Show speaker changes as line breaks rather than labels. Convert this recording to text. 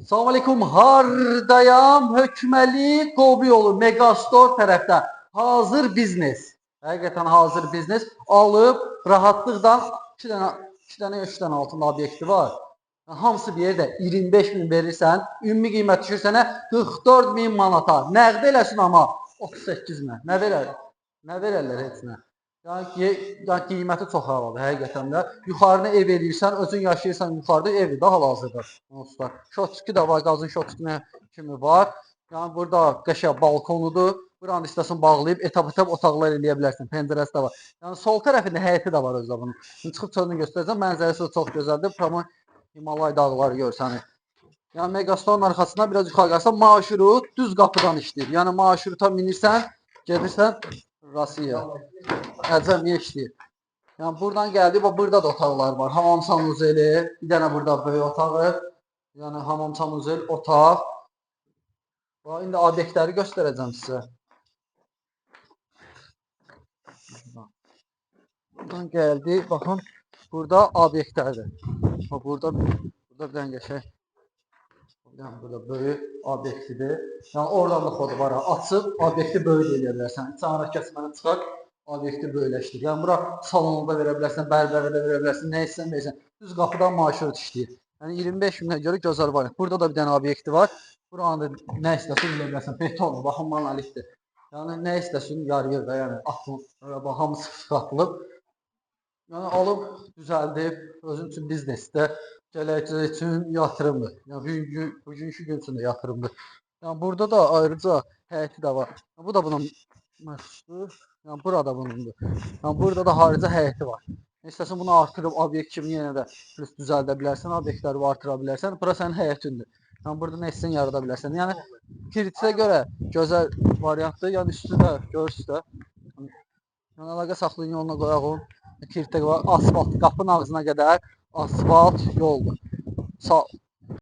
Salam aleyküm, hardayam, hökməli Qobi yolu, Megastore tərəfdə hazır biznes. Həqiqətən hazır biznes. Alıb, rahatlıqdan 2 dənə, 3 dənə altında obyekti var. Hamısı bir yerdə 25 min verirsən, ümumi qiymət düşür sənə 44 min manata. Nəqd eləsin amma 38 min. Nə verər? Nə verərlər heç nə? Yəni qiyməti çox havalıdır həqiqətən də. Yuxarını ev eləyirsən, özün yaşayırsan yuxarıda evi də hal-hazırda. Dostlar, şotski də var, qazın şotski kimi var. Yəni burada qəşəng balkonudur. Buranı istəsən bağlayıb etap-etap otaqlar eləyə bilərsən. Pəncərəsi də var. Yəni sol tərəfində həyəti də var özdə bunun. Şimdi çıxıb çölünü göstərəcəm. Mənzərəsi çox gözəldir. Amma Himalay dağları görsən. Yəni Megastorun arxasına biraz yuxarı qalsan marşrut düz qapıdan işləyir. Yəni marşruta minirsən, gedirsən Rusiya. Əcəmiyə işləyir. Yəni buradan gəldik, bax burada da otaqlar var. Hamam sanuzeli, bir dənə burada böyük otağı. Yəni hamam sanuzel otaq. Bax indi obyektləri göstərəcəm sizə. Buradan gəldik, baxın burada obyektlərdir. Bax burada bir dənə qəşəng. Yəni burada böyük obyektidir. Yəni oradan da kodu var. Açıb obyekti böyük eləyə bilərsən. İçəri kəsməni çıxar. Obyekti böyləşdir. Yəni bura salonda verə bilərsən, bərbərdə verə bilərsən, nə istəsən versən. Düz qapıdan marşrut işləyir. Yəni 25 minə görə gözəl var. Burada da bir dənə obyekti var. Buranı da nə istəsən verə bilərsən. Betonlu, baxın monolitdir. Yəni nə istəsən yarıyır da, yəni atın, bax hamısı qatılıb. Yəni alıb düzəldib, özün üçün biznesdə, gələcək üçün yatırımdır. Yəni bugünkü gün üçün də yatırımdır. Yəni burada da ayrıca həyəti də var. Yəni, bu da bunun məxsusdur. Yəni burada bunundur. Yəni burada da harici həyəti var. İstəsən bunu artırıb obyekt kimi yenə də plus düzəldə bilərsən, obyektləri artıra bilərsən. Bura sənin həyətindir. Yəni burada nə istəsən yarada bilərsən. Yəni Tirtsə görə gözəl variantdır. Yəni üstü də görürsüz də. Yəni əlaqə saxlayın, yoluna qoyaq. Tirtə var, asfalt, qapının ağzına qədər asfalt yoldur.